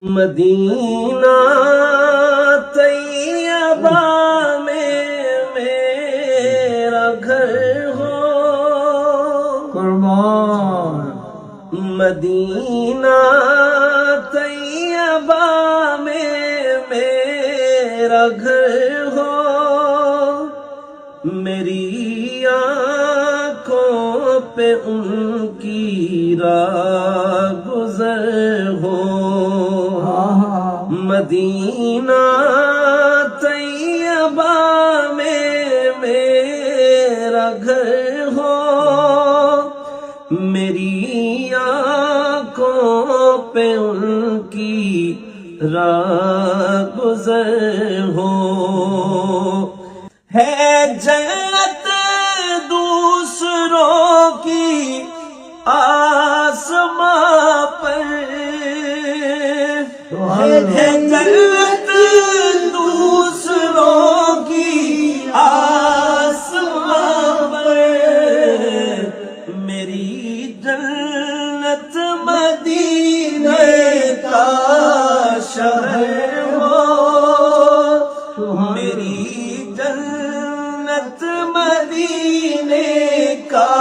مدینہ طیبہ میں میرا گھر ہو، قربان مدینہ طیبہ میں میرا گھر ہو، میری آنکھوں پہ ان کی راہ گزر ہو، مدینہ طیبہ میں میرا گھر ہو، میری آنکھوں پہ ان کی راہ گزر ہو، ہے جنت دوسروں کی آسماں پر، ہے جنت دوسروں کی آسماں پر، میری جنت مدینہ کا شہر ہو، میری جنت مدینے کا